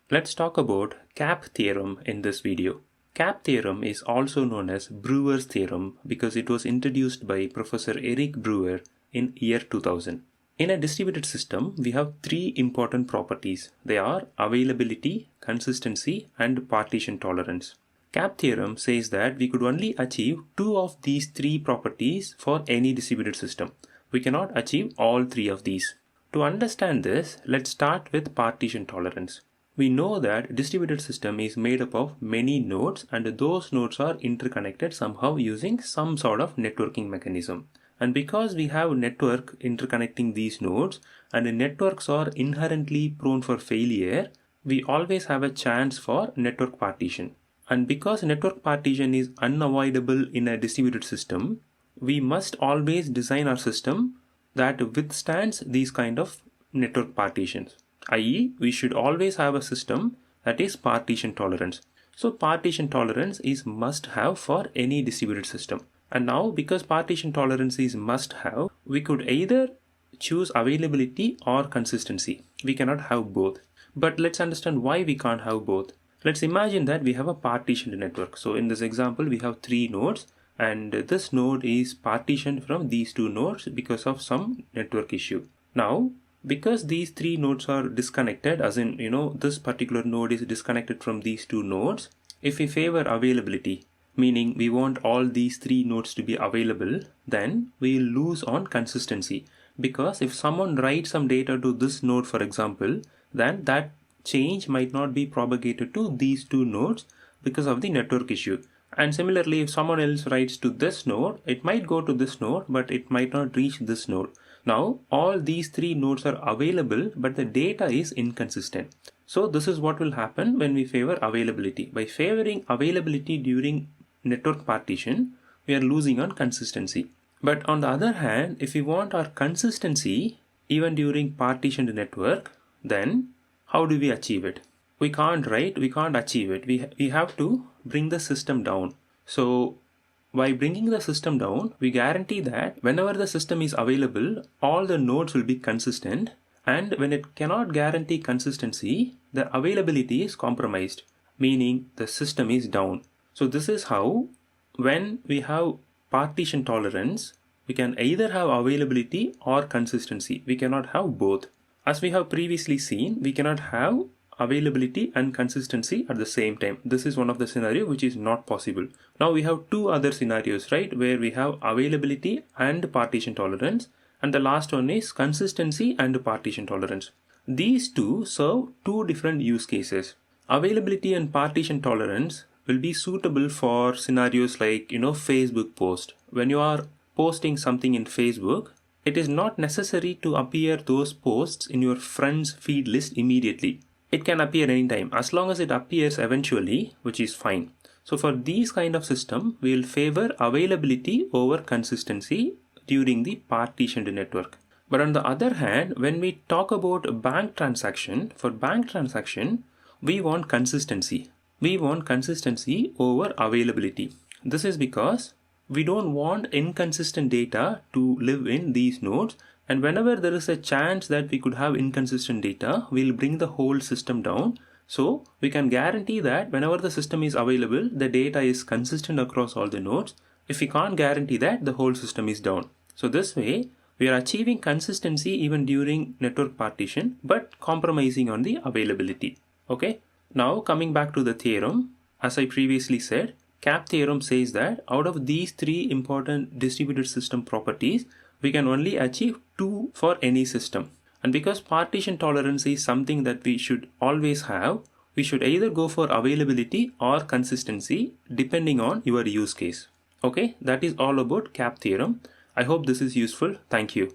Let's talk about cap theorem in this video. Cap theorem is also known as Brewer's theorem because it was introduced by Professor Eric Brewer in year 2000. In a distributed system, we have three important properties. They are availability, consistency, and partition tolerance. Cap theorem says that we could only achieve two of these three properties for any distributed system. We cannot achieve all three of these. To understand this, let's start with partition tolerance. We know that distributed system is made up of many nodes and those nodes are interconnected somehow using some sort of networking mechanism. And because we have network interconnecting these nodes and the networks are inherently prone for failure, we always have a chance for network partition. And because network partition is unavoidable in a distributed system, we must always design our system that withstands these kind of network partitions. i.e., we should always have a system that is partition tolerant. So partition tolerance is must have for any distributed system. And now because partition tolerance is must have, we could either choose availability or consistency. We cannot have both. But let's understand why we can't have both. Let's imagine that we have a partitioned network. So in this example, we have three nodes and this node is partitioned from these two nodes because of some network issue. Now, because these three nodes are disconnected, as in, this particular node is disconnected from these two nodes, if we favor availability, meaning we want all these three nodes to be available, then we lose on consistency. Because if someone writes some data to this node, for example, then that change might not be propagated to these two nodes because of the network issue. And similarly, if someone else writes to this node, it might go to this node, but it might not reach this node. Now, all these three nodes are available, but the data is inconsistent. So this is what will happen when we favor availability. By favoring availability during network partition, we are losing on consistency. But on the other hand, if we want our consistency even during partitioned network, then how do we achieve it? We can't achieve it. We have to bring the system down. So by bringing the system down, we guarantee that whenever the system is available, all the nodes will be consistent. And when it cannot guarantee consistency, the availability is compromised, meaning the system is down. So this is how, when we have partition tolerance, we can either have availability or consistency. We cannot have both. As we have previously seen, we cannot have availability and consistency at the same time. This is one of the scenarios which is not possible. Now we have two other scenarios, right, where we have availability and partition tolerance, and the last one is consistency and partition tolerance. These two serve two different use cases. Availability and partition tolerance will be suitable for scenarios like, Facebook post. When you are posting something in Facebook, it is not necessary to appear those posts in your friends feed list immediately. It can appear anytime as long as it appears eventually, which is fine. So for these kind of system, we will favor availability over consistency during the partitioned network. But on the other hand, when we talk about bank transaction, for bank transaction, we want consistency. We want consistency over availability. This is because we don't want inconsistent data to live in these nodes, and whenever there is a chance that we could have inconsistent data, we'll bring the whole system down. So we can guarantee that whenever the system is available, the data is consistent across all the nodes. If we can't guarantee that, the whole system is down. So this way, we are achieving consistency even during network partition, but compromising on the availability. Okay. Now coming back to the theorem, as I previously said, cap theorem says that out of these three important distributed system properties, we can only achieve two for any system. And because partition tolerance is something that we should always have, we should either go for availability or consistency depending on your use case. Okay, that is all about cap theorem. I hope this is useful. Thank you.